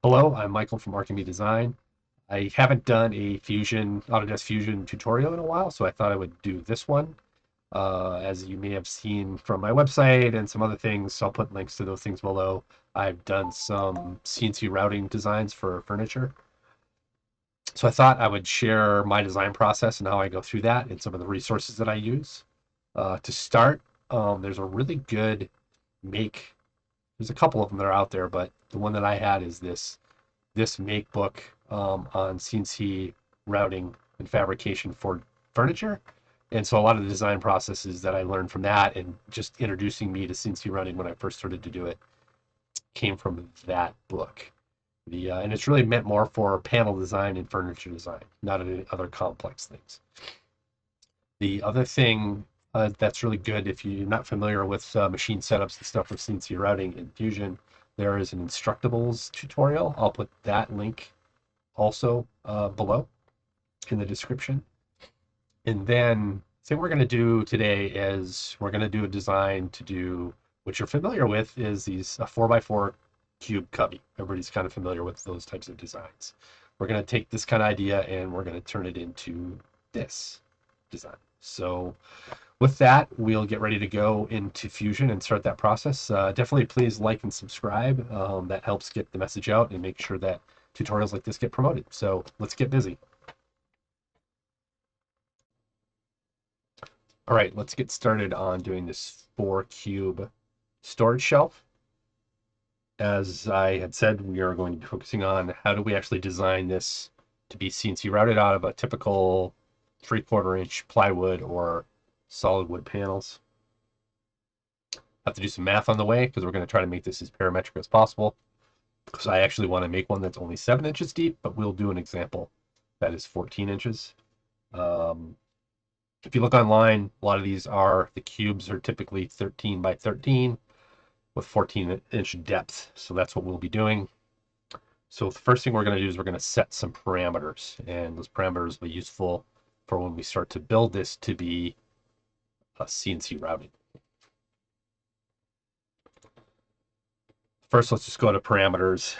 Hello, I'm Michael from Archimede Design. I haven't done a Autodesk Fusion tutorial in a while, so I thought I would do this one. As you may have seen from my website and some other things, so I'll put links to those things below. I've done some CNC routing designs for furniture. So I thought I would share my design process and how I go through that and some of the resources that I use. To start, there's a really good make. There's a couple of them that are out there, but the one that I had is this make book on CNC routing and fabrication for furniture. And so a lot of the design processes that I learned from that and just introducing me to CNC routing when I first started to do it came from that book. And it's really meant more for panel design and furniture design, not any other complex things. The other thing that's really good if you're not familiar with machine setups and stuff for CNC routing in Fusion, there is an Instructables tutorial. I'll put that link also below in the description. And then thing we're going to do today is we're going to do a design to do what you're familiar with is these a 4x4 cube cubby. Everybody's kind of familiar with those types of designs. We're going to take this kind of idea and we're going to turn it into this design. So with that, we'll get ready to go into Fusion and start that process. Definitely please like and subscribe. That helps get the message out and make sure that tutorials like this get promoted. So let's get busy. All right, let's get started on doing this 4-cube storage shelf. As I had said, we are going to be focusing on how do we actually design this to be CNC routed out of a typical 3/4 inch plywood or solid wood panels. Have to do some math on the way because we're going to try to make this as parametric as possible. Because I actually want to make one that's only 7 inches deep, but we'll do an example that is 14 inches. If you look online, a lot of these the cubes are typically 13 by 13 with 14-inch depth. So that's what we'll be doing. So the first thing we're going to do is we're going to set some parameters, and those parameters will be useful for when we start to build this to be a CNC routing. First, let's just go to parameters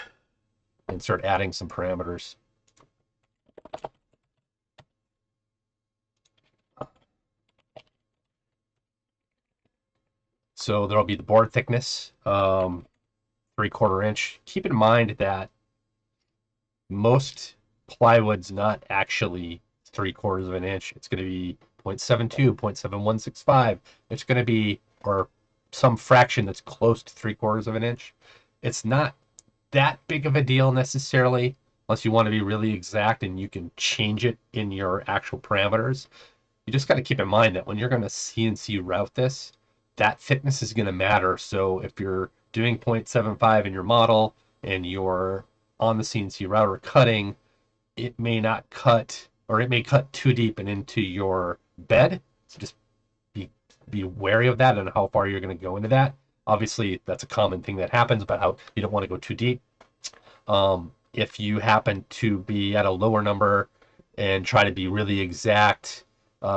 and start adding some parameters. So there'll be the board thickness, 3/4 inch. Keep in mind that most plywood's not actually 3/4 of an inch. It's going to be 0.72, 0.7165. It's going to be, or some fraction that's close to 3/4 of an inch. It's not that big of a deal necessarily, unless you want to be really exact and you can change it in your actual parameters. You just got to keep in mind that when you're going to CNC route this, that thickness is going to matter. So if you're doing 0.75 in your model and you're on the CNC router cutting, it may not cut, or it may cut too deep and into your bed. So just be wary of that and how far you're going to go into that. Obviously, that's a common thing that happens, but how you don't want to go too deep. If you happen to be at a lower number and try to be really exact,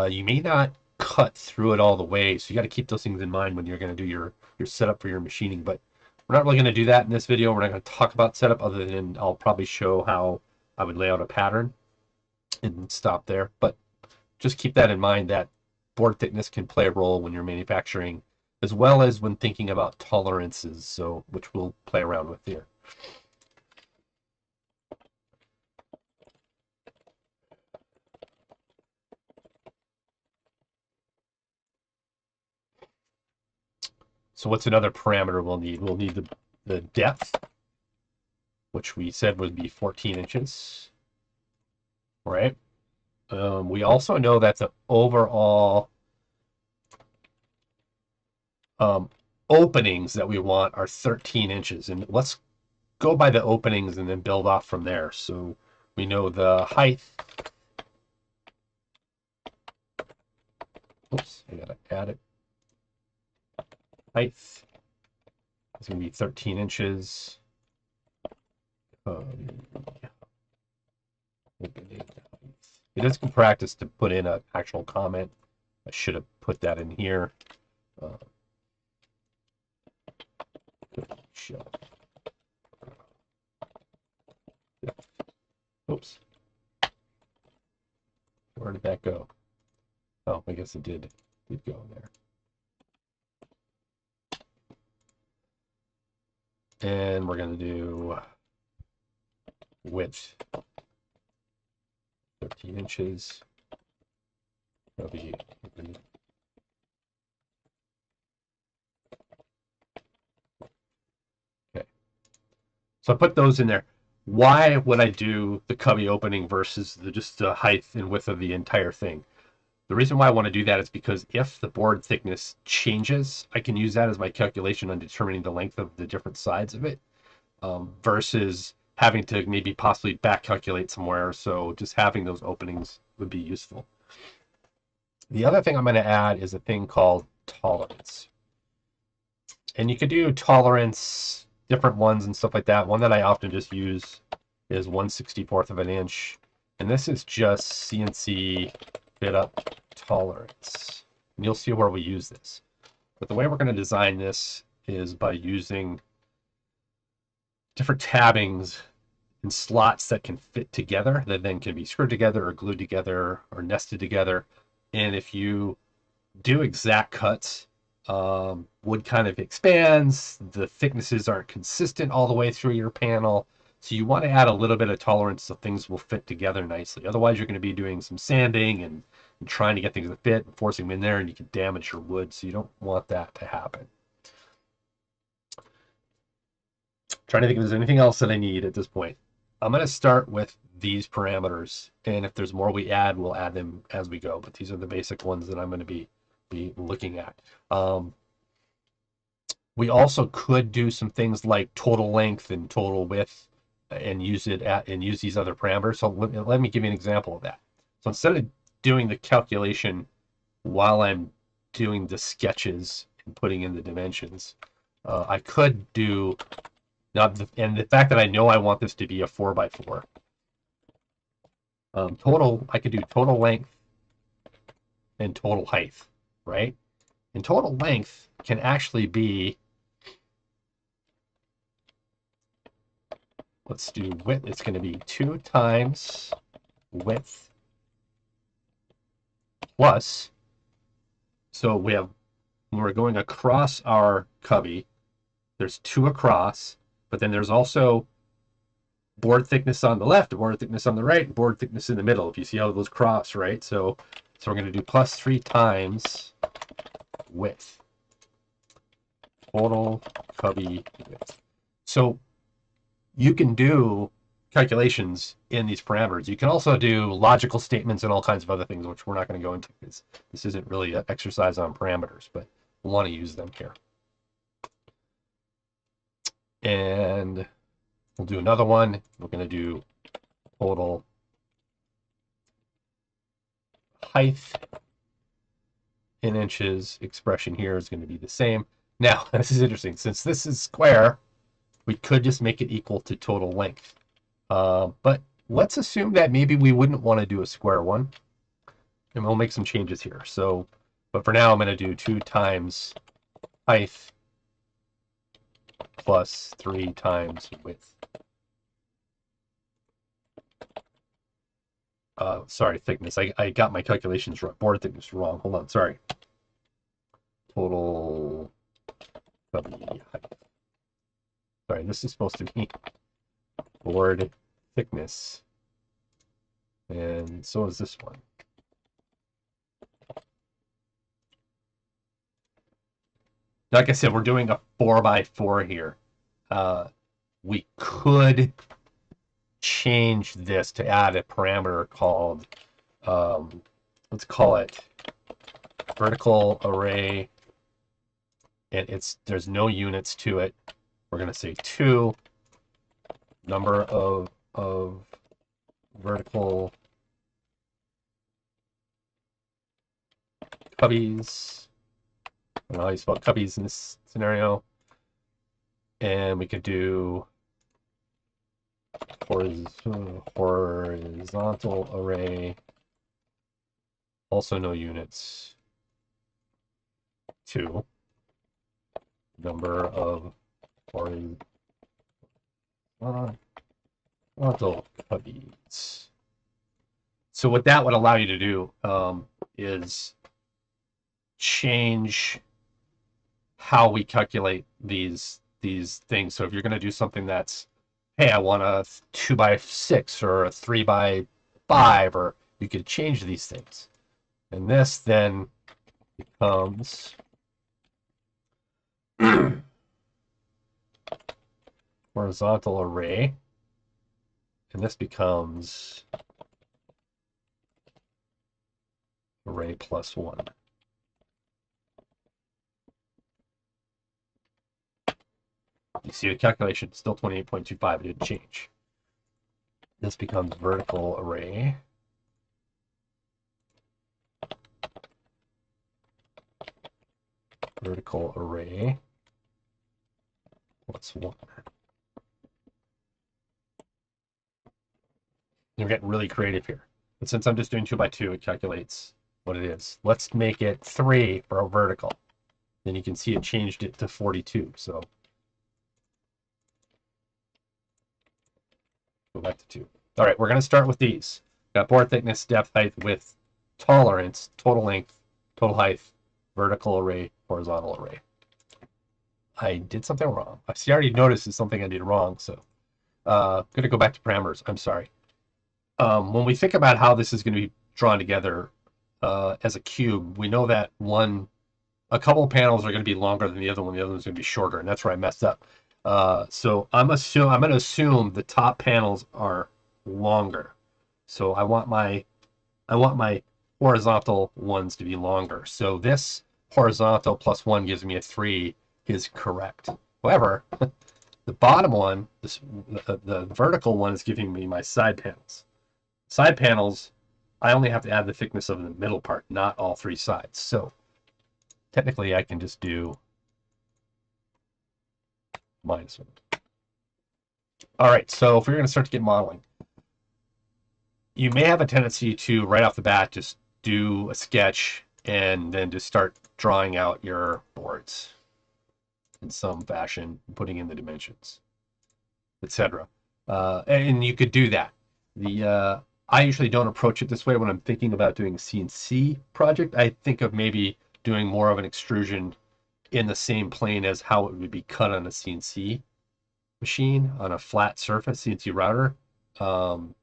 you may not cut through it all the way. So you got to keep those things in mind when you're going to do your setup for your machining. But we're not really going to do that in this video. We're not going to talk about setup other than I'll probably show how I would lay out a pattern and stop there. But just keep that in mind that board thickness can play a role when you're manufacturing, as well as when thinking about tolerances, so which we'll play around with here. So what's another parameter we'll need? We'll need the depth, which we said would be 14 inches, right? We also know that the overall openings that we want are 13 inches. And let's go by the openings and then build off from there. So we know the height. Oops, I gotta add it. Height is going to be 13 inches. It is good practice to put in an actual comment. I should have put that in here. Oops. Where did that go? Oh, I guess it did go there. And we're going to do width 13 inches. That'll be okay. So I put those in there. Why would I do the cubby opening versus just the height and width of the entire thing? The reason why I want to do that is because if the board thickness changes, I can use that as my calculation on determining the length of the different sides of it, versus having to maybe possibly back calculate somewhere. So just having those openings would be useful. The other thing I'm going to add is a thing called tolerance. And you could do tolerance, different ones and stuff like that. One that I often just use is 1/64 of an inch. And this is just CNC fit up tolerance. And you'll see where we use this. But the way we're going to design this is by using different tabbings and slots that can fit together, that then can be screwed together or glued together or nested together. And if you do exact cuts, wood kind of expands, the thicknesses aren't consistent all the way through your panel. So you want to add a little bit of tolerance so things will fit together nicely. Otherwise, you're going to be doing some sanding and trying to get things to fit and forcing them in there, and you can damage your wood. So you don't want that to happen. Trying to think if there's anything else that I need at this point. I'm going to start with these parameters, and if there's more we add, we'll add them as we go. But these are the basic ones that I'm going to be looking at. We also could do some things like total length and total width, and use these other parameters. So let me give you an example of that. So instead of doing the calculation while I'm doing the sketches and putting in the dimensions, I could do and the fact that I know I want this to be a 4x4. I could do total length and total height, right? And total length can actually be, let's do width. It's going to be 2 times width plus. So when we're going across our cubby, there's 2 across, but then there's also board thickness on the left, board thickness on the right, board thickness in the middle. If you see how those cross, right? So we're going to do plus 3 times width, total cubby width. So you can do calculations in these parameters. You can also do logical statements and all kinds of other things, which we're not going to go into because this isn't really an exercise on parameters, but we'll want to use them here. And we'll do another one. We're going to do total height in inches. Expression here is going to be the same. Now, this is interesting. Since this is square, we could just make it equal to total length. But let's assume that maybe we wouldn't want to do a square one. And we'll make some changes here. So, but for now, I'm going to do 2 times height plus 3 times width. Sorry, thickness. I got my calculations wrong. Board thickness wrong. Hold on. Sorry. Total height. Sorry, this is supposed to be board thickness. And so is this one. Like I said, we're doing a 4x4 here. We could change this to add a parameter called, let's call it vertical array, and there's no units to it. We're going to say 2 number of vertical cubbies. I don't know how you spell cubbies in this scenario. And we could do horizontal array, also no units, 2 number of horizontal horizontal cubbies. So what that would allow you to do is change how we calculate these things. So if you're going to do something that's, hey, I want a 2x6 or a 3x5, or you could change these things. And this then becomes horizontal array, and this becomes array plus 1. You see the calculation, still 28.25, it didn't change. This becomes vertical array. Vertical array plus 1. You're getting really creative here. But since I'm just doing 2x2, it calculates what it is. Let's make it 3 for a vertical. Then you can see it changed it to 42. So go back to 2. All right, we're going to start with these. Got board thickness, depth, height, width, tolerance, total length, total height, vertical array, horizontal array. I did something wrong. I see, I already noticed it's something I did wrong. So I'm going to go back to parameters. I'm sorry. When we think about how this is going to be drawn together as a cube, we know that a couple of panels are going to be longer than the other one's going to be shorter, and that's where I messed up. So I'm going to assume the top panels are longer. So I want my horizontal ones to be longer. So this horizontal plus 1 gives me a 3 is correct. However, the bottom one, the vertical one, is giving me my side panels. Side panels, I only have to add the thickness of the middle part, not all 3 sides. So technically I can just do -1. All right, so if we're going to start to get modeling, you may have a tendency to, right off the bat, just do a sketch and then just start drawing out your boards in some fashion, putting in the dimensions, etc. And you could do that. I usually don't approach it this way when I'm thinking about doing a CNC project. I think of maybe doing more of an extrusion in the same plane as how it would be cut on a CNC machine on a flat surface, CNC router. For me,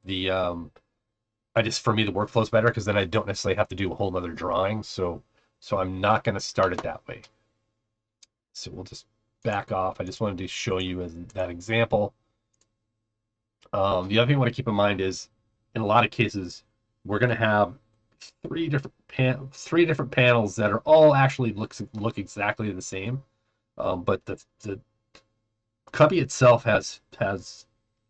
the workflow's better because then I don't necessarily have to do a whole other drawing. So I'm not going to start it that way. So we'll just back off. I just wanted to show you as that example. The other thing you want to keep in mind is, in a lot of cases, we're going to have three different panels that are all actually look exactly the same, but the cubby itself has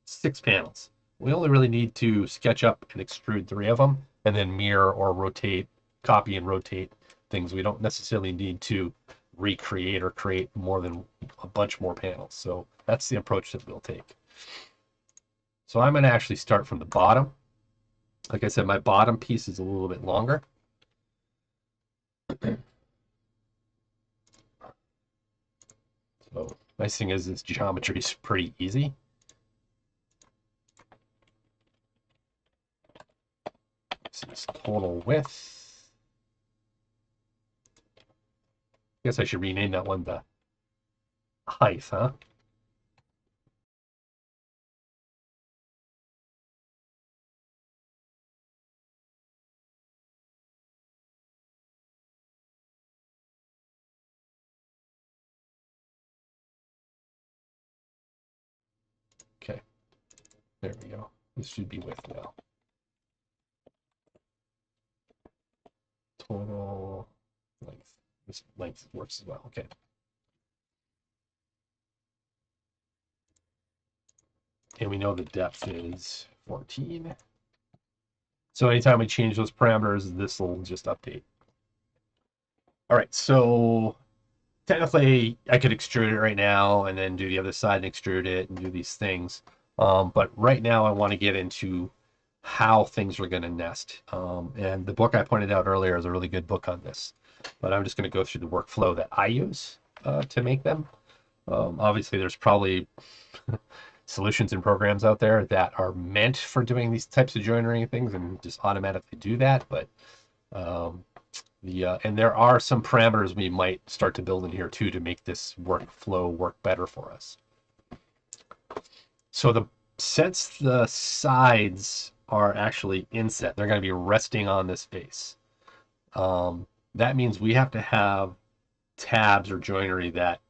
6 panels. We only really need to sketch up and extrude 3 of them, and then mirror or rotate, copy and rotate things. We don't necessarily need to recreate or create more than a bunch more panels. So that's the approach that we'll take. So I'm going to actually start from the bottom. Like I said, my bottom piece is a little bit longer. So nice thing is this geometry is pretty easy. This is total width. I guess I should rename that one the height, huh? Okay, there we go. This should be width now. Total length. This length works as well. Okay. And we know the depth is 14. So anytime we change those parameters, this will just update. All right, so technically I could extrude it right now and then do the other side and extrude it and do these things. But right now I want to get into how things are going to nest. And the book I pointed out earlier is a really good book on this. But I'm just going to go through the workflow that I use to make them. Obviously, there's probably solutions and programs out there that are meant for doing these types of joinery things and just automatically do that. But um, and there are some parameters we might start to build in here too to make this workflow work better for us. So since the sides are actually inset, they're going to be resting on this face. That means we have to have tabs or joinery that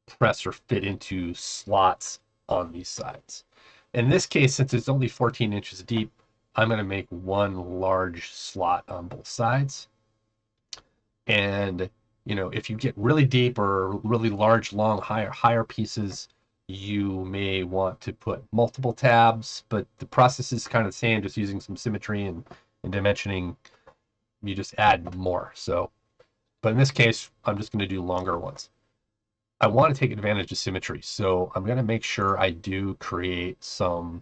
press or fit into slots on these sides. In this case, since it's only 14 inches deep, I'm going to make one large slot on both sides. And if you get really deep or really large, long, higher pieces, you may want to put multiple tabs, but the process is kind of the same, just using some symmetry and dimensioning. You just add more. So, but in this case, I'm just going to do longer ones. I want to take advantage of symmetry, so I'm going to make sure I do create some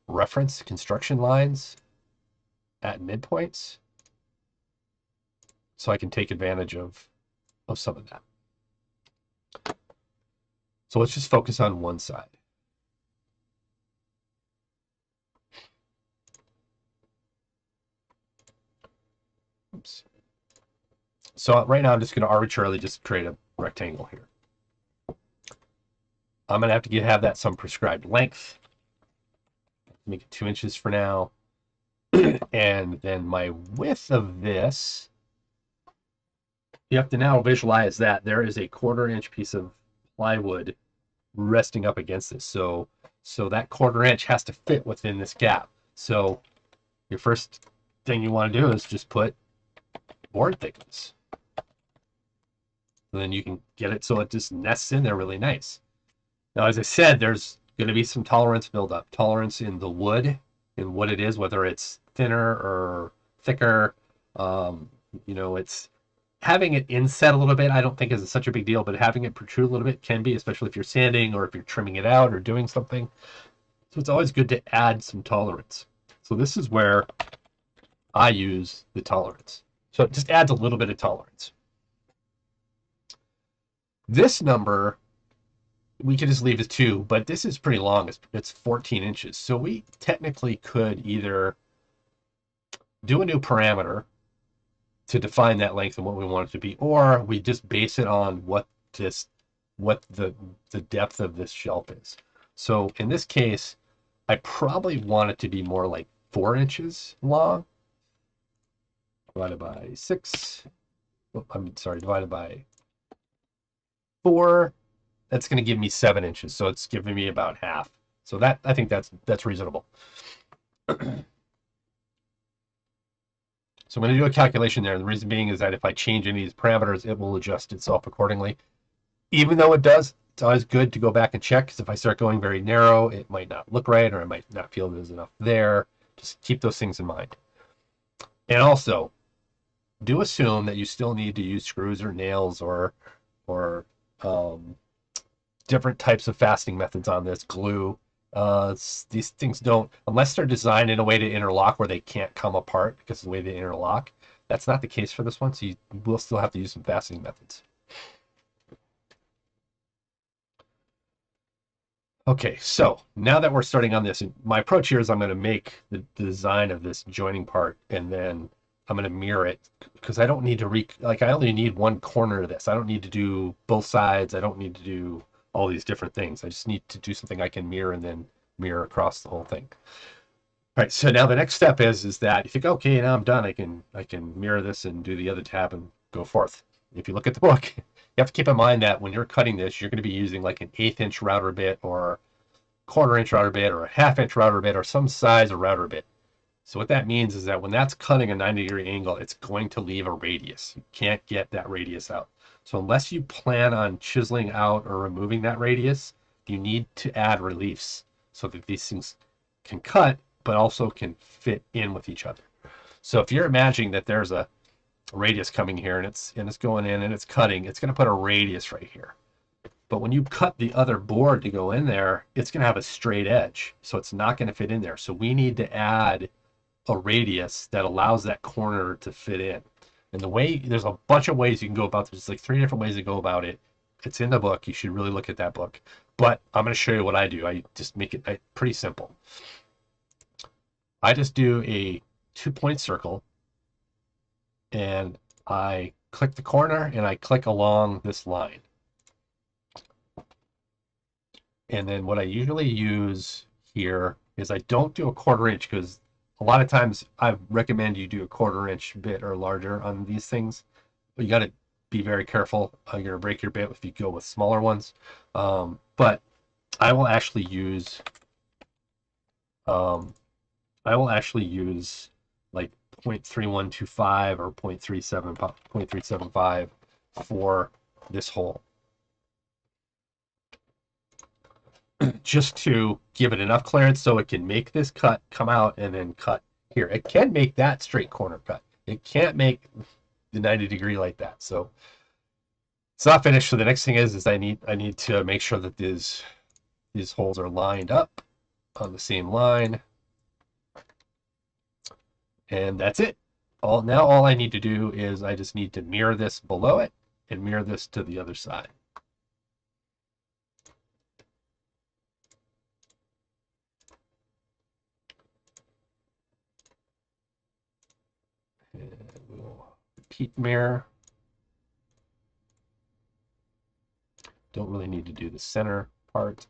reference construction lines at midpoints so I can take advantage of some of that. So let's just focus on one side. Oops. So right now I'm just going to arbitrarily just create a rectangle here. I'm going to have to have that some prescribed length. Make it 2 inches for now. And then my width of this, you have to now visualize that there is a 1/4 inch piece of plywood resting up against this. So that 1/4 inch has to fit within this gap. So your first thing you want to do is just put board thickness. And then you can get it so it just nests in there really nice. Now, as I said, there's going to be some tolerance buildup. Tolerance in the wood, in what it is, whether it's thinner or thicker. It's having it inset a little bit, I don't think is such a big deal, but having it protrude a little bit can be, especially if you're sanding or if you're trimming it out or doing something. So it's always good to add some tolerance. So this is where I use the tolerance. So it just adds a little bit of tolerance. This number, we could just leave as 2, but this is pretty long. It's 14 inches. So we technically could either do a new parameter to define that length and what we want it to be, or we just base it on what the depth of this shelf is. So in this case, I probably want it to be more like 4 inches long, divided by 6. Divided by 4. That's going to give me 7 inches. So it's giving me about half. So that, I think that's reasonable. So I'm going to do a calculation there. The reason being is that if I change any of these parameters, it will adjust itself accordingly. Even though it does, it's always good to go back and check, because if I start going very narrow, it might not look right, or I might not feel there's enough there. Just keep those things in mind. And also, do assume that you still need to use screws or nails or different types of fastening methods on this, glue. These things don't, unless they're designed in a way to interlock where they can't come apart because of the way they interlock. That's not the case for this one, so you will still have to use some fastening methods. Okay, so now that we're starting on this, my approach here is I'm going to make the design of this joining part, and then I'm going to mirror it, because I don't need to I only need one corner of this. I don't need to do both sides. I don't need to do all these different things. I just need to do something I can mirror and then mirror across the whole thing. All right, so now the next step is that you think, okay, now I'm done. I can mirror this and do the other tab and go forth. If you look at the book, you have to keep in mind that when you're cutting this, you're going to be using like an 1/8 inch router bit or 1/4 inch router bit or a 1/2 inch router bit or some size of router bit. So what that means is that when that's cutting a 90-degree angle, it's going to leave a radius. You can't get that radius out. So unless you plan on chiseling out or removing that radius, you need to add reliefs so that these things can cut, but also can fit in with each other. So if you're imagining that there's a radius coming here and it's going in and it's cutting, it's going to put a radius right here. But when you cut the other board to go in there, it's going to have a straight edge. So it's not going to fit in there. So we need to add a radius that allows that corner to fit in. And there's a bunch of ways you can go about this. There's like 3 different ways to go about it. It's in the book. You should really look at that book. But I'm going to show you what I do. I just make it pretty simple. I just do a 2-point circle, and I click the corner and I click along this line. And then what I usually use here is I don't do a 1/4 inch, because a lot of times I recommend you do a 1/4 inch bit or larger on these things. But you got to be very careful. You're going to break your bit if you go with smaller ones. But I will actually use like 0.3125 or 0.375 for this hole, just to give it enough clearance so it can make this cut, come out, and then cut here. It can make that straight corner cut. It can't make the 90-degree like that. So it's not finished. So the next thing is I need to make sure that these holes are lined up on the same line. And that's it. All I need to do is I just need to mirror this below it and mirror this to the other side. And we'll repeat mirror. Don't really need to do the center part.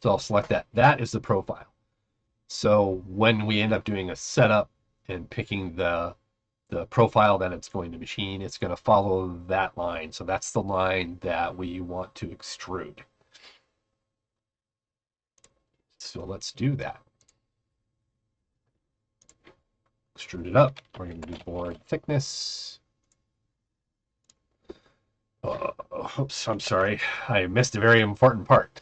So I'll select that. That is the profile. So when we end up doing a setup and picking the profile that it's going to machine, it's going to follow that line. So that's the line that we want to extrude. So let's do that. Extrude it up. We're going to do board thickness. Oops, I'm sorry. I missed a very important part.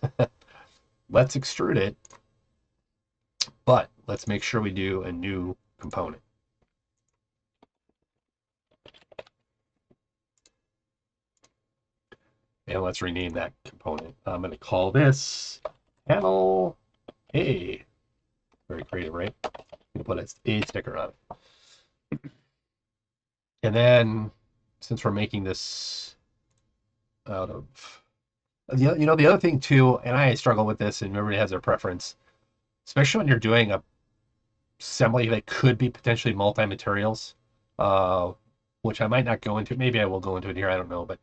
Let's extrude it, but let's make sure we do a new component. And let's rename that component. I'm going to call this panel A. Very creative, right? I'm going to put a sticker on it. And then, since we're making this out of, the other thing too, and I struggle with this, and everybody has their preference, especially when you're doing a assembly that could be potentially multi-materials, which I might not go into. Maybe I will go into it here. I don't know, but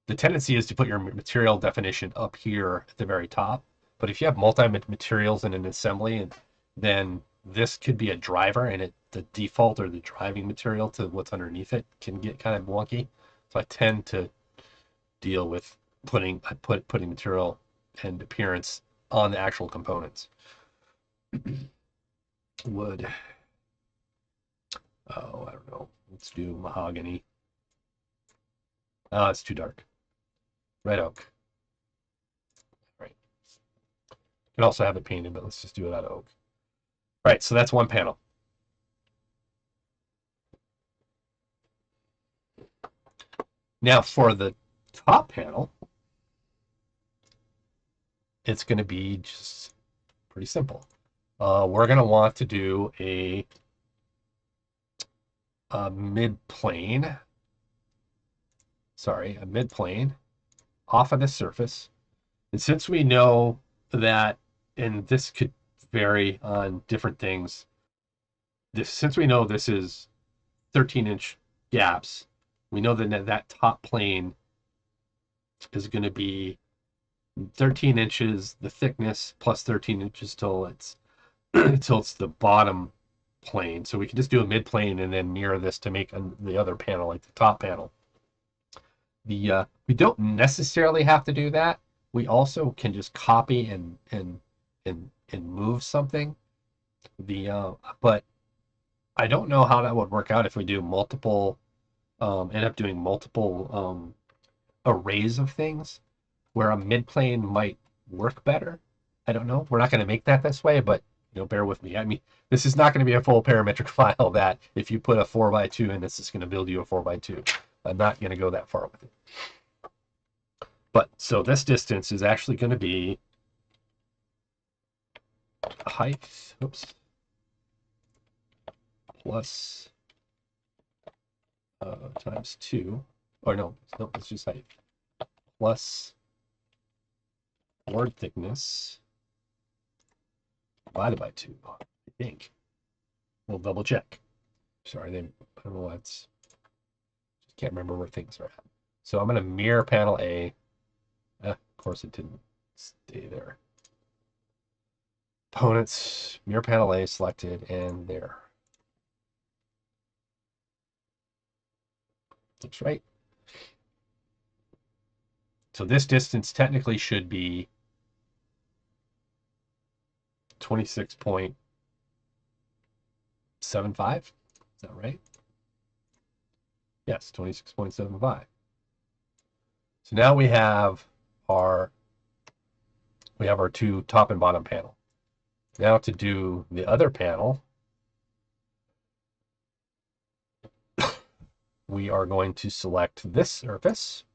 the tendency is to put your material definition up here at the very top. But if you have multi-materials in an assembly, then this could be a driver, and the default or the driving material to what's underneath it can get kind of wonky. So I tend to deal with putting material and appearance on the actual components. Wood. Oh, I don't know. Let's do mahogany. Oh, it's too dark. Red oak. Right. You can also have it painted, but let's just do it out of oak. All right, so that's one panel. Now for the top panel, it's going to be just pretty simple. We're going to want to do a mid-plane. Sorry, a mid-plane off of the surface. And since we know that, and this could vary on different things, since we know this is 13-inch gaps, we know that that top plane is going to be 13 inches, the thickness, plus 13 inches till it's the bottom plane. So we can just do a mid plane and then mirror this to make the other panel, like the top panel. We don't necessarily have to do that. We also can just copy and move something. But I don't know how that would work out if we do multiple, end up doing multiple arrays of things, where a mid plane might work better. I don't know. We're not going to make that this way, but bear with me. I mean, this is not going to be a full parametric file that if you put a 4x2 in, this is going to build you a 4x2. I'm not going to go that far with it. But so this distance is actually going to be height. Oops. plus times 2, or no, it's just height, plus board thickness divided by 2, I think. We'll double check. Sorry, I don't know what's, just can't remember where things are at. So I'm going to mirror panel A. Of course, it didn't stay there. Components, mirror panel A selected, and there. Looks right. So this distance technically should be 26.75. Is that right? Yes, 26.75. So now we have our two top and bottom panel. Now to do the other panel, we are going to select this surface.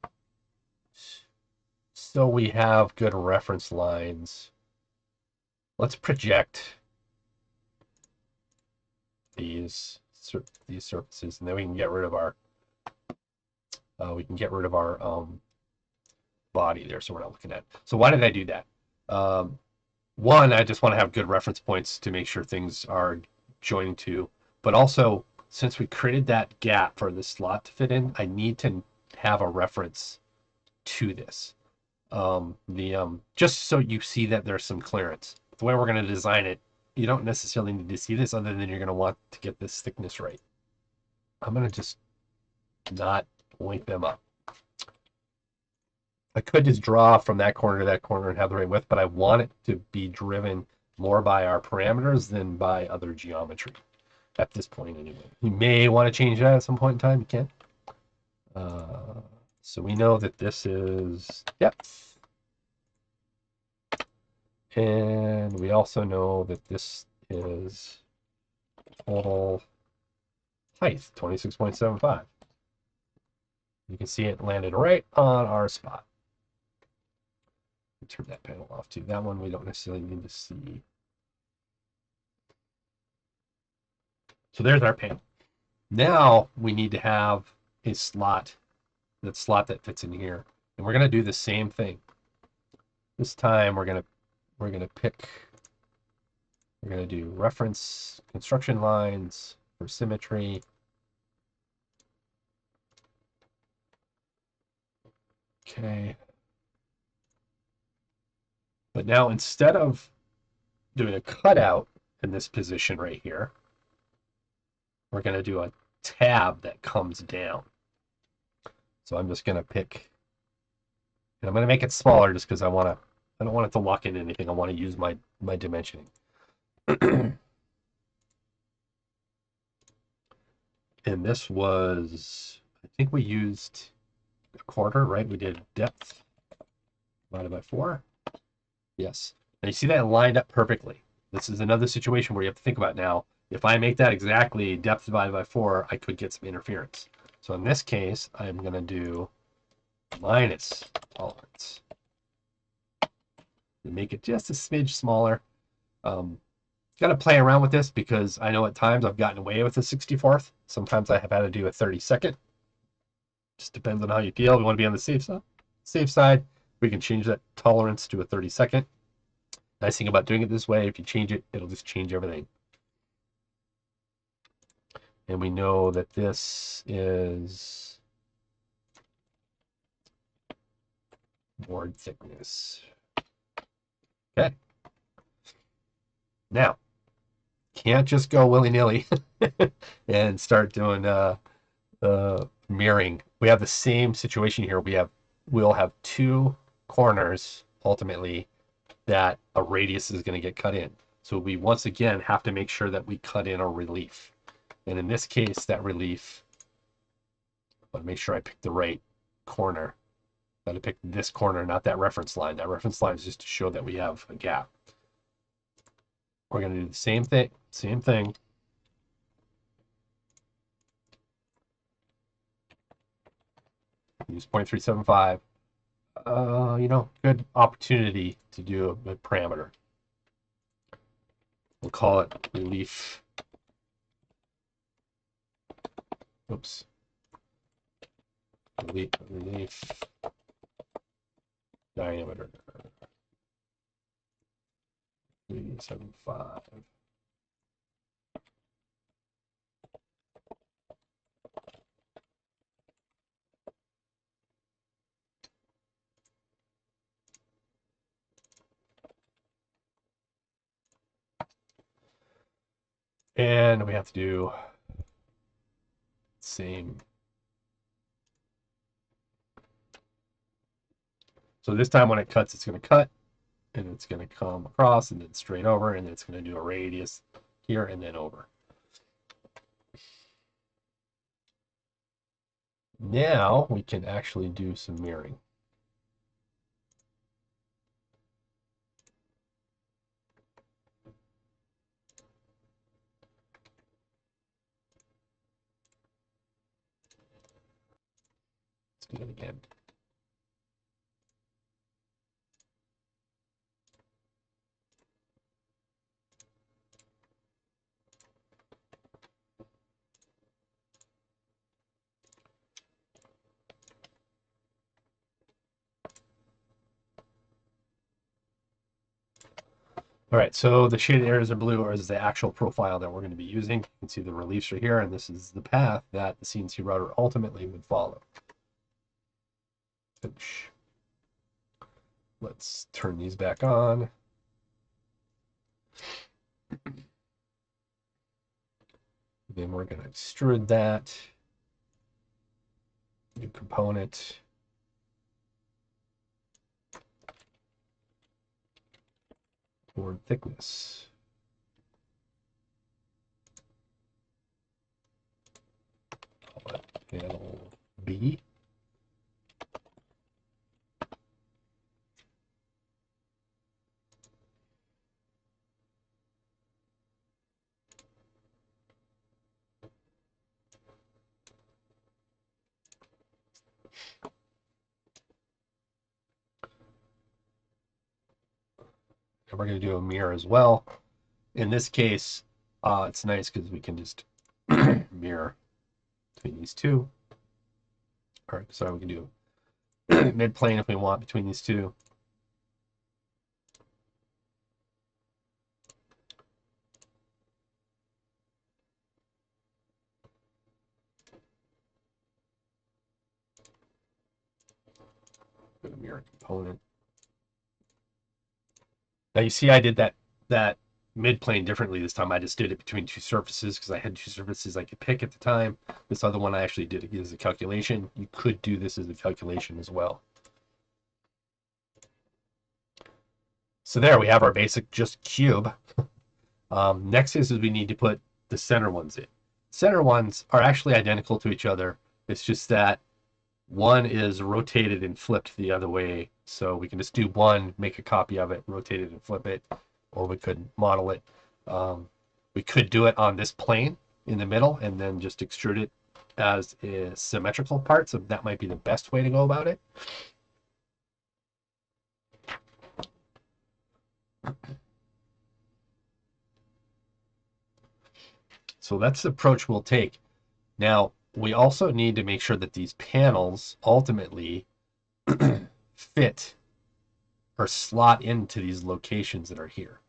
So we have good reference lines. Let's project these surfaces, and then we can get rid of our body there, so we're not looking at. So why did I do that? One, I just want to have good reference points to make sure things are joining to, but also since we created that gap for this slot to fit in, I need to have a reference to this. Just so you see that there's some clearance. The way we're going to design it, you don't necessarily need to see this, other than you're going to want to get this thickness right. I'm going to just not link them up. I could just draw from that corner to that corner and have the right width, but I want it to be driven more by our parameters than by other geometry at this point anyway. You may want to change that at some point in time. You can. So we know that this is depth. And we also know that this is total height, 26.75. You can see it landed right on our spot. Turn that panel off too. That one we don't necessarily need to see. So there's our panel. Now we need to have a slot that fits in here, and we're going to do the same thing. This time we're going to do reference construction lines for symmetry. Okay. But now instead of doing a cutout in this position right here, we're going to do a tab that comes down. So I'm just going to pick, and I'm going to make it smaller just because I don't want it to lock in anything. I want to use my dimensioning. And this was, I think we used a quarter, right? We did depth divided by 4. Yes. And you see that lined up perfectly. This is another situation where you have to think about now. If I make that exactly depth divided by 4, I could get some interference. So in this case, I'm going to do minus tolerance. And make it just a smidge smaller. Got to play around with this because I know at times I've gotten away with a 64th. Sometimes I have had to do a 32nd. Just depends on how you feel. We want to be on the safe side. We can change that tolerance to a 32nd. Nice thing about doing it this way, if you change it, it'll just change everything. And we know that this is board thickness. Okay. Now, can't just go willy-nilly and start doing mirroring. We have the same situation here. We'll have 2 corners ultimately that a radius is going to get cut in. So we once again have to make sure that we cut in a relief. And in this case, that relief, I want to make sure I pick the right corner. Got to pick this corner, not that reference line. That reference line is just to show that we have a gap. We're going to do the same thing. Use 0.375. Good opportunity to do a parameter. We'll call it relief Oops. Relief diameter 375. And we have to do same. So this time when it cuts, it's going to cut, and it's going to come across, and then straight over, and then it's going to do a radius here and then over. Now we can actually do some mirroring. Let's do it again. All right, so the shaded areas are blue is the actual profile that we're going to be using. You can see the reliefs are here, and this is the path that the CNC router ultimately would follow. Finish. Let's turn these back on. Then we're going to extrude that. New component. Board thickness. Call it panel B. And we're going to do a mirror as well. In this case, it's nice because we can just mirror between these two. All right, sorry, we can do mid-plane if we want between these two. Go to mirror component. Now you see I did that mid-plane differently this time. I just did it between two surfaces because I had two surfaces I could pick at the time. This other one I actually did it as a calculation. You could do this as a calculation as well. So there we have our basic just cube. Next is we need to put the center ones in. Center ones are actually identical to each other. It's just that one is rotated and flipped the other way. So we can just do one, make a copy of it, rotate it and flip it, or we could model it. We could do it on this plane in the middle and then just extrude it as a symmetrical part. So that might be the best way to go about it. So that's the approach we'll take. Now, we also need to make sure that these panels ultimately fit or slot into these locations that are here.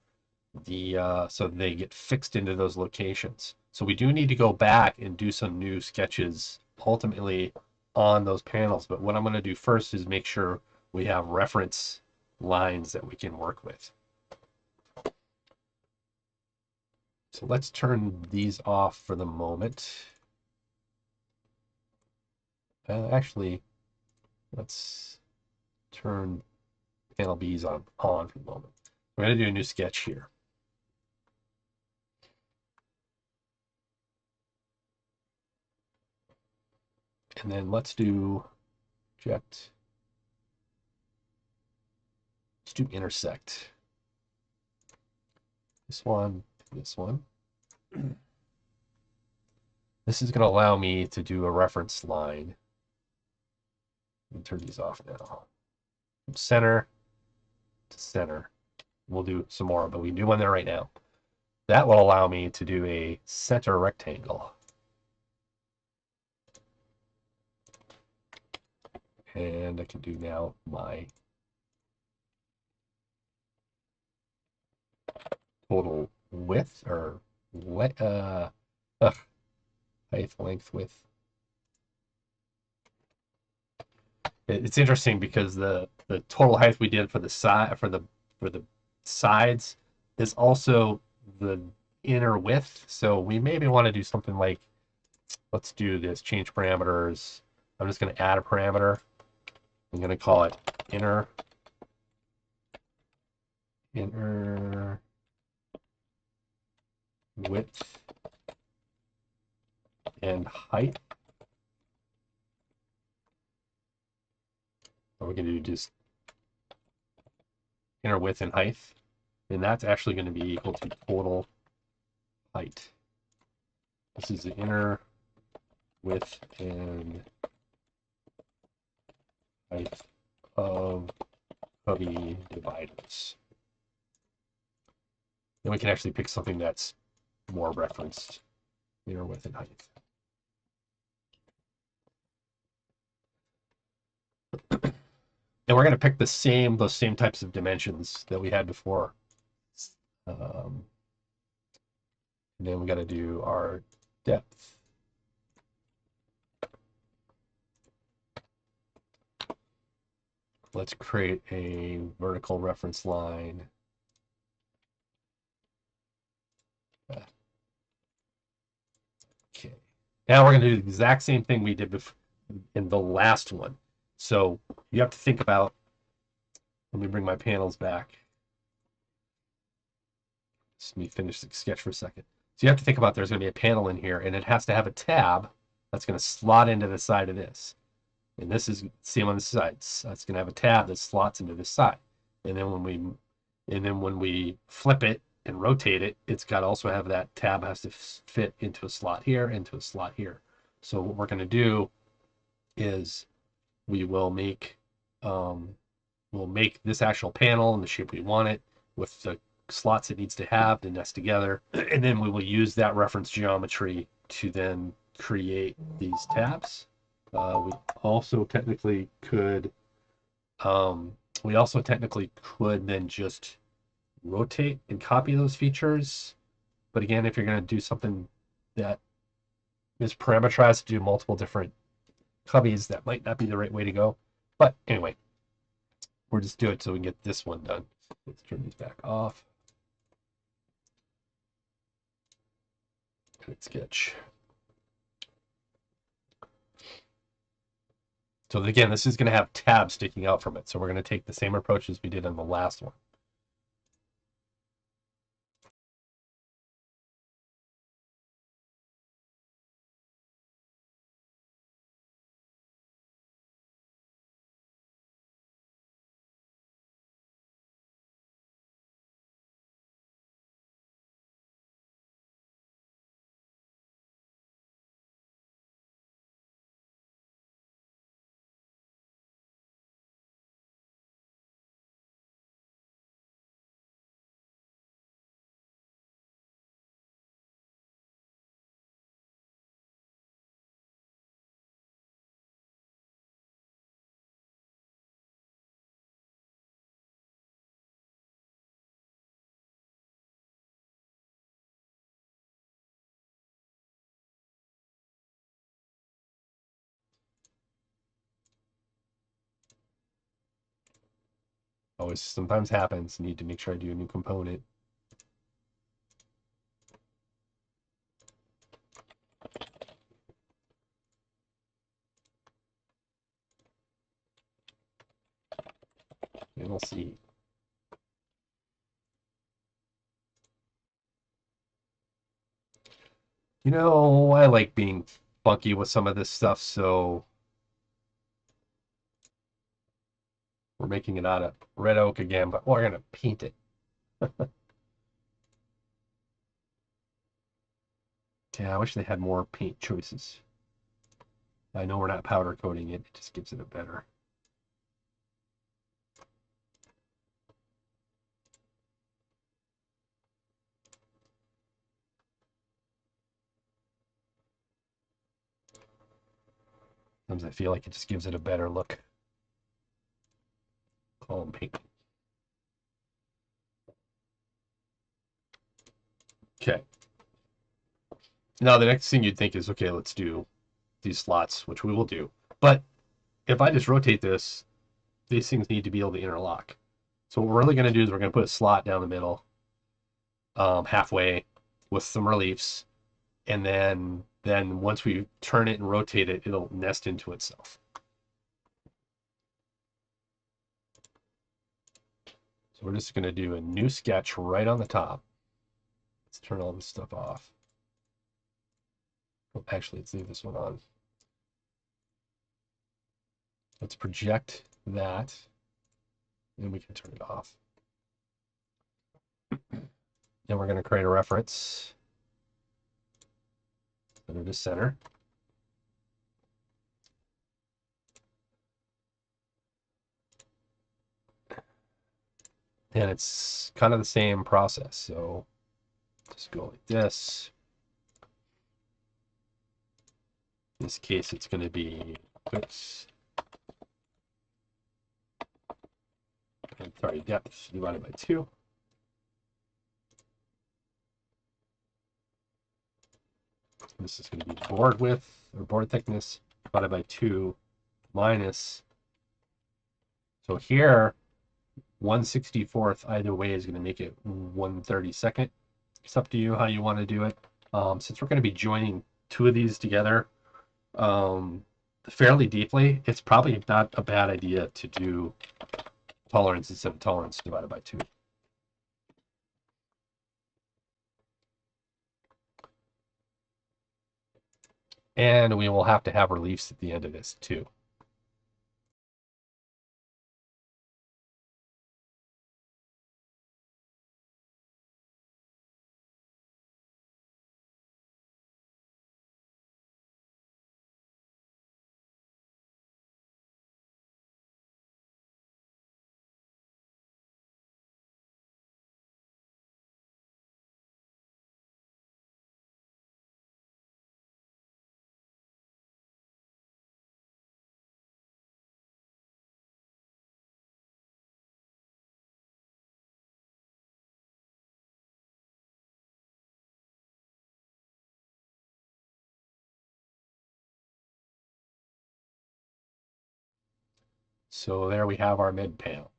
So they get fixed into those locations. So we do need to go back and do some new sketches ultimately on those panels. But what I'm going to do first is make sure we have reference lines that we can work with. So let's turn these off for the moment. Actually, let's turn panel B's on for the moment. We're going to do a new sketch here. And then let's do object. Let's do intersect. This one, this one. This is going to allow me to do a reference line. Let me turn these off now. From center to center. We'll do some more, but we can do one there right now. That will allow me to do a center rectangle. And I can do now my total width or what height, length, width. It's interesting because the total height we did for the side for the sides is also the inner width. So we maybe want to do something like, let's do this, change parameters. I'm just going to add a parameter. I'm going to call it inner width and height. Or we're going to do just inner width and height. And that's actually going to be equal to total height. This is the inner width and height of cubby dividers. Then we can actually pick something that's more referenced, inner width and height. And we're going to pick those same types of dimensions that we had before. And then we got to do our depth. Let's create a vertical reference line. Okay. Now we're going to do the exact same thing we did in the last one. So you have to think about, let me bring my panels back. Let me finish the sketch for a second. So you have to think about, there's going to be a panel in here, and it has to have a tab that's going to slot into the side of this. And this is same on the sides. So it's going to have a tab that slots into this side. And then when we flip it and rotate it, it's got to also have that tab has to fit into a slot here, into a slot here. So what we're going to do is we will make this actual panel in the shape we want it with the slots it needs to have to nest together, and then we will use that reference geometry to then create these tabs. We also technically could then just rotate and copy those features. But again, if you're going to do something that is parameterized to do multiple different cubbies, that might not be the right way to go. But anyway, we'll just do it so we can get this one done. Let's turn these back off. Good sketch. So again, this is going to have tabs sticking out from it. So we're going to take the same approach as we did on the last one. Always sometimes happens. Need to make sure I do a new component. And we'll see. You know, I like being funky with some of this stuff, so we're making it out of red oak again, but we're going to paint it. Yeah, I wish they had more paint choices. I know we're not powder coating it, it just gives it a better. Sometimes I feel like it just gives it a better look. call them pink. Okay. Now the next thing you'd think is, okay, let's do these slots, which we will do. But if I just rotate this, these things need to be able to interlock. So what we're really going to do is we're going to put a slot down the middle, halfway, with some reliefs, and then once we turn it and rotate it, it'll nest into itself. So we're just going to do a new sketch right on the top. Let's turn all this stuff off. Well, actually, let's leave this one on. Let's project that, and we can turn it off. Then we're going to create a reference. Center to center. And it's kind of the same process. So just go like this. In this case, it's going to be, oops. And sorry, depth divided by 2. This is going to be board width or board thickness divided by 2 minus. So here, 1/64 either way is going to make it 1/32. It's up to you how you want to do it. Since we're going to be joining two of these together fairly deeply, it's probably not a bad idea to do tolerance instead of tolerance divided by 2. And we will have to have reliefs at the end of this too. So there we have our mid panel.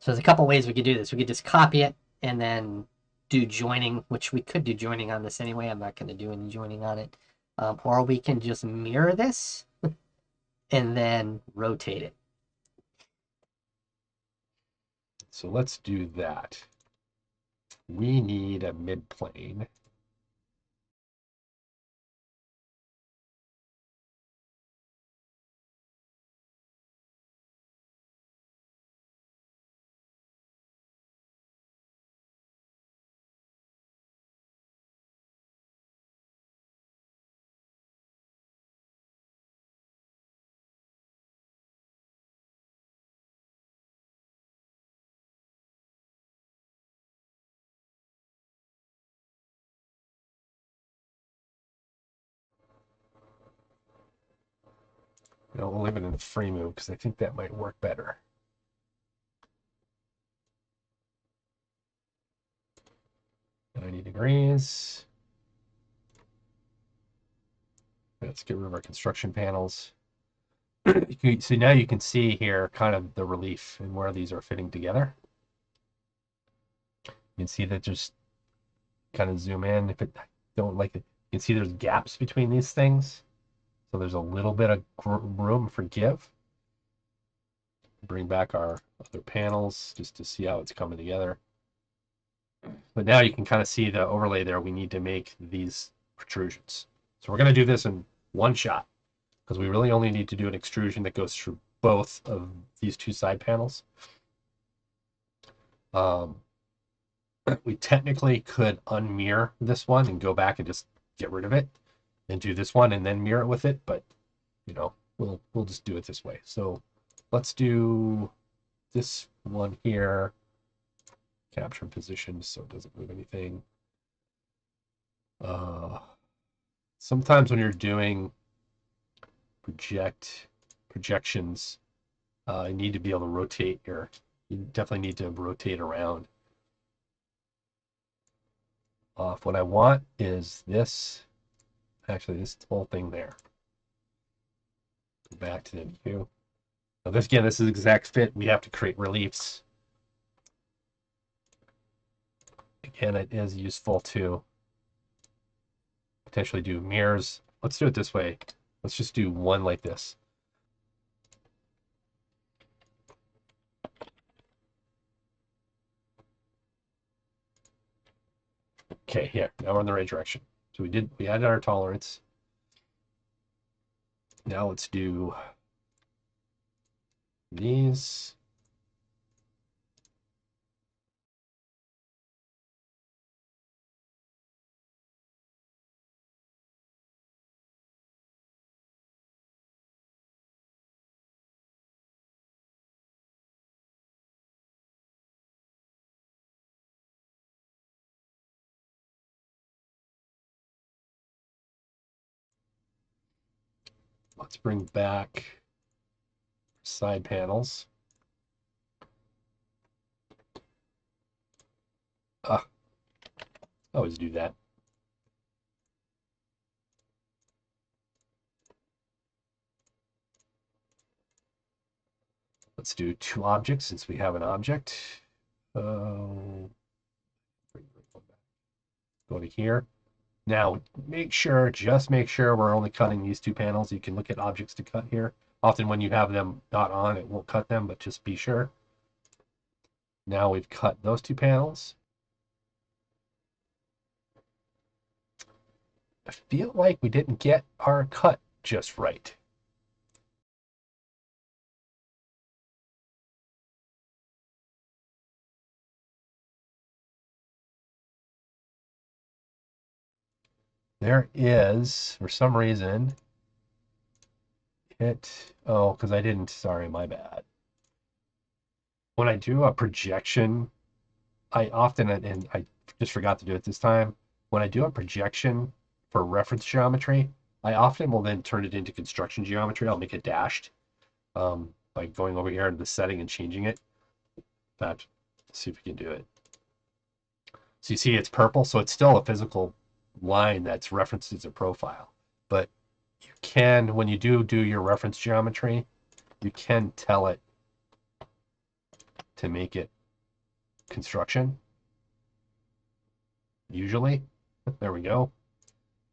So there's a couple ways we could do this. We could just copy it and then do joining, which we could do joining on this anyway. I'm not going to do any joining on it. Or we can just mirror this and then rotate it. So let's do that. We need a mid plane. We'll leave it in free move because I think that might work better. $90. Let's get rid of our construction panels. So now you can see here kind of the relief and where these are fitting together. You can see that just kind of zoom in. If it don't like it, you can see there's gaps between these things. So there's a little bit of room for give. Bring back our other panels just to see how it's coming together. But now you can kind of see the overlay there. We need to make these protrusions. So we're going to do this in one shot because we really only need to do an extrusion that goes through both of these two side panels. We technically could unmirror this one and go back and just get rid of it and do this one and then mirror it with it, but you know, we'll just do it this way. So let's do this one here, capture position so it doesn't move anything. Sometimes when you're doing projections, You need to be able to rotate you definitely need to rotate around. Off. What I want is this, actually this whole thing there. Go back to the view. Now this, again, this is exact fit. We have to create reliefs. Again, it is useful to potentially do mirrors. Let's do it this way. Let's just do one like this. Okay, here, now we're in the right direction. So we added our tolerance. Now let's do these. Let's bring back side panels. I always do that. Let's do two objects since we have an object. Go to here. Now, just make sure we're only cutting these two panels. You can look at objects to cut here. Often when you have them not on, it won't cut them, but just be sure. Now we've cut those two panels. I feel like we didn't get our cut just right. There is, for some reason, because I didn't, sorry, my bad. When I do a projection, I often, and I just forgot to do it this time, when I do a projection for reference geometry, I often will then turn it into construction geometry. I'll make it dashed by going over here to the setting and changing it. In fact, let's see if we can do it. So you see it's purple, so it's still a physical line that's referenced as a profile. But you can, when you do your reference geometry, you can tell it to make it construction. Usually, there we go.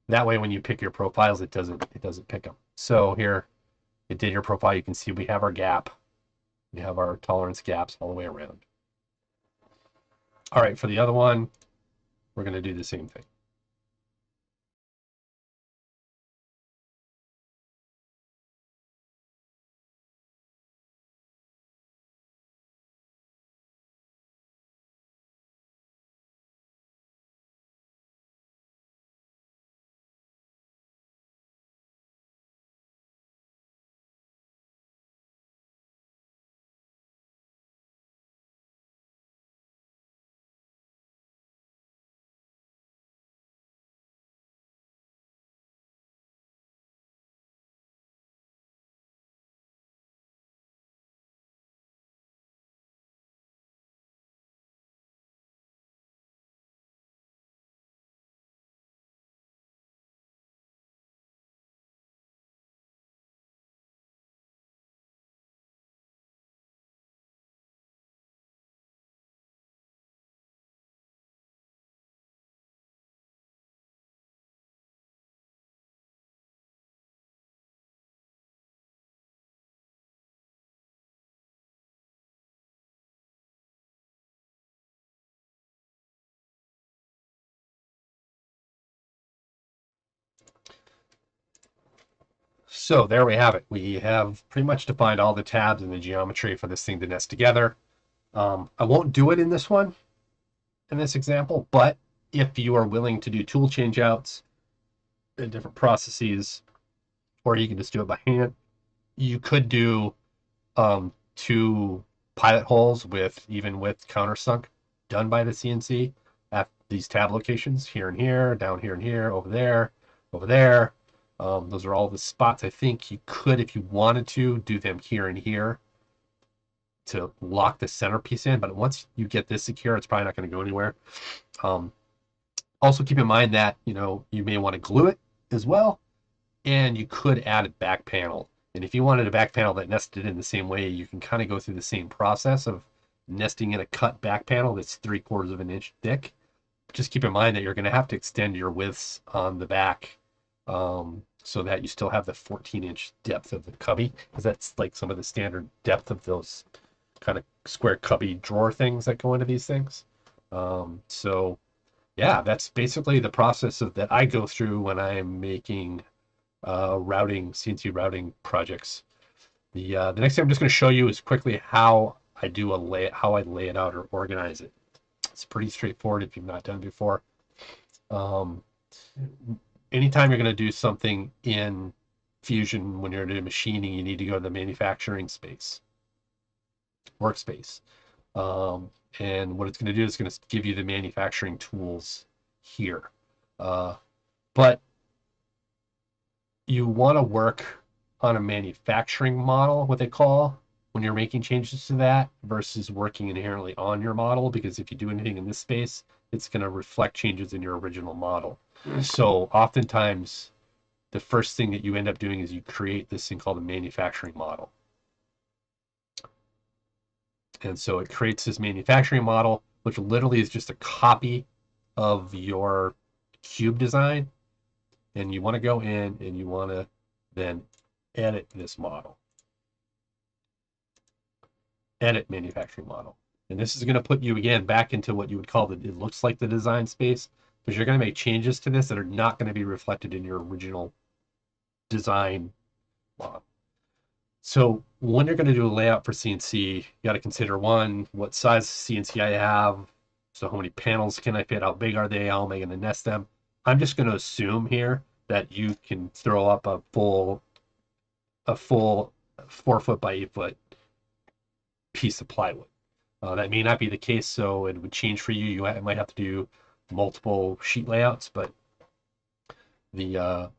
That way, when you pick your profiles, it doesn't pick them. So here, it did your profile. You can see we have our gap. We have our tolerance gaps all the way around. All right, for the other one, we're going to do the same thing. So there we have it. We have pretty much defined all the tabs and the geometry for this thing to nest together. I won't do it in this one, in this example, but if you are willing to do tool change outs and different processes, or you can just do it by hand, you could do two pilot holes with countersunk done by the CNC at these tab locations here and here, down here and here, over there, over there. Those are all the spots. I think you could, if you wanted to, do them here and here to lock the centerpiece in. But once you get this secure, it's probably not going to go anywhere. Um, Also keep in mind that, you may want to glue it as well, and you could add a back panel. And if you wanted a back panel that nested in the same way, you can kind of go through the same process of nesting in a cut back panel that's 3/4 of an inch thick. Just keep in mind that you're going to have to extend your widths on the back, so that you still have the 14-inch depth of the cubby, because that's like some of the standard depth of those kind of square cubby drawer things that go into these things. So yeah, that's basically the process that I go through when I'm making CNC routing projects. The next thing I'm just going to show you is quickly how how I lay it out or organize it. It's pretty straightforward if you've not done it before. Um, Anytime you're going to do something in Fusion, when you're doing machining, you need to go to the manufacturing workspace. And what it's going to do is going to give you the manufacturing tools here. But you want to work on a manufacturing model, what they call, when you're making changes to that, versus working inherently on your model, because if you do anything in this space, it's going to reflect changes in your original model. So oftentimes, the first thing that you end up doing is you create this thing called a manufacturing model. And so it creates this manufacturing model, which literally is just a copy of your cube design. And you want to go in and you want to then edit this model. Edit manufacturing model. And this is going to put you again back into what you would call it looks like the design space, because you're going to make changes to this that are not going to be reflected in your original design model. So when you're going to do a layout for CNC, you got to consider, one, what size CNC I have. So how many panels can I fit? How big are they? How am I going to nest them? I'm just going to assume here that you can throw up a full 4 foot by 8 foot piece of plywood. That may not be the case, so it would change for you. You might have to do multiple sheet layouts, but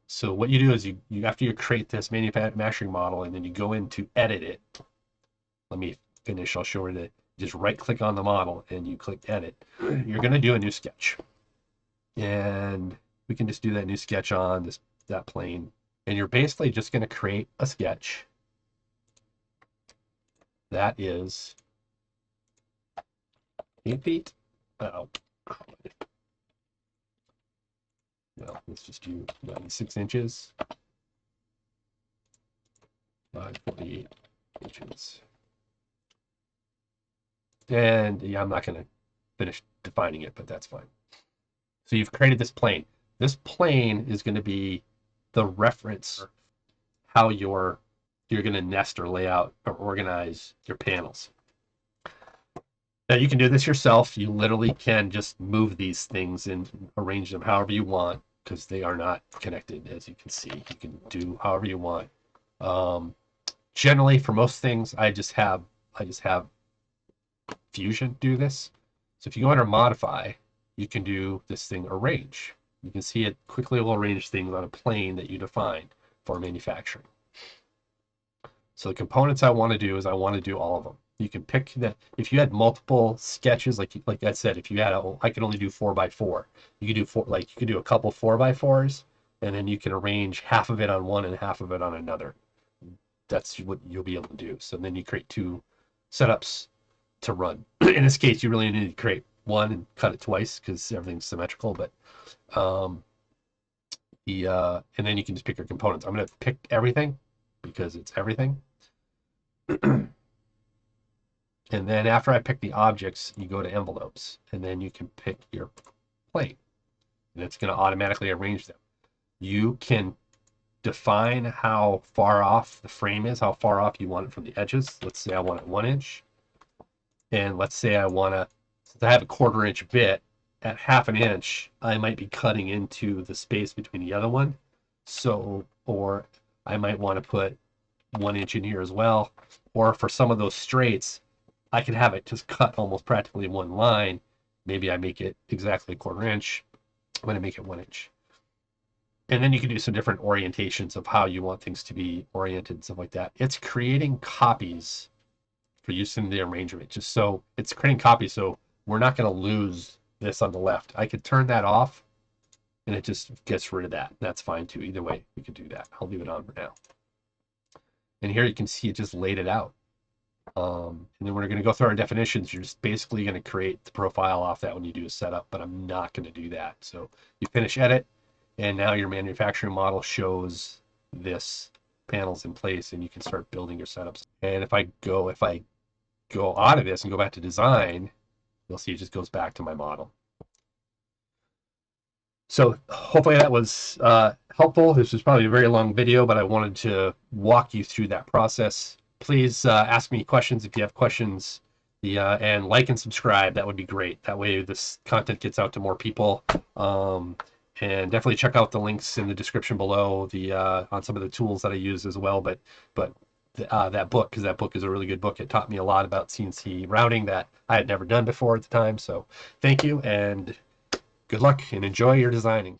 so what you do is you after you create this manufacturing model and then you go in to edit it. Let me finish. I'll show you that. Just right click on the model and you click edit. You're going to do a new sketch, and we can just do that new sketch on that plane, and you're basically just going to create a sketch that is 8 feet. Oh, well, let's just do 96 inches by 48 inches. And yeah, I'm not going to finish defining it, but that's fine. So you've created this plane. This plane is going to be the reference how you're going to nest or lay out or organize your panels. Now you can do this yourself. You literally can just move these things and arrange them however you want, because they are not connected, as you can see. You can do however you want. Generally, for most things, I just have Fusion do this. So if you go under modify, you can do this thing arrange. You can see it quickly will arrange things on a plane that you define for manufacturing. So the components I want to do is I want to do all of them. You can pick that. If you had multiple sketches, like I said, if you had I could only do 4x4. You could do you could do a couple 4x4s, and then you can arrange half of it on one and half of it on another. That's what you'll be able to do. So then you create two setups to run. In this case, you really need to create one and cut it twice because everything's symmetrical. But and then you can just pick your components. I'm going to pick everything because it's everything. And then after I pick the objects, you go to envelopes, and then you can pick your plane, and it's going to automatically arrange them. You can define how far off the frame is, how far off you want it from the edges. Let's say I want it 1 inch, and let's say I want to, since I have a 1/4 inch bit, at 1/2 inch, I might be cutting into the space between the other one. So, or I might want to put 1 inch in here as well. Or for some of those straights, I could have it just cut almost practically one line. Maybe I make it exactly 1/4 inch. I'm going to make it 1 inch. And then you can do some different orientations of how you want things to be oriented and stuff like that. It's creating copies for use in the arrangement, just so it's creating copy. So we're not going to lose this on the left. I could turn that off and it just gets rid of that. That's fine too. Either way, we could do that. I'll leave it on for now. And here you can see it just laid it out. And then we're going to go through our definitions. You're just basically going to create the profile off that when you do a setup, but I'm not going to do that. So you finish edit, and now your manufacturing model shows this panels in place, and you can start building your setups. And if I go out of this and go back to design, you'll see it just goes back to my model. So hopefully that was helpful. This was probably a very long video, but I wanted to walk you through that process. Please ask me questions if you have questions, and like and subscribe. That would be great. That way this content gets out to more people. And definitely check out the links in the description below on some of the tools that I use as well. But that book, because that book is a really good book. It taught me a lot about CNC routing that I had never done before at the time. So thank you, and good luck and enjoy your designing.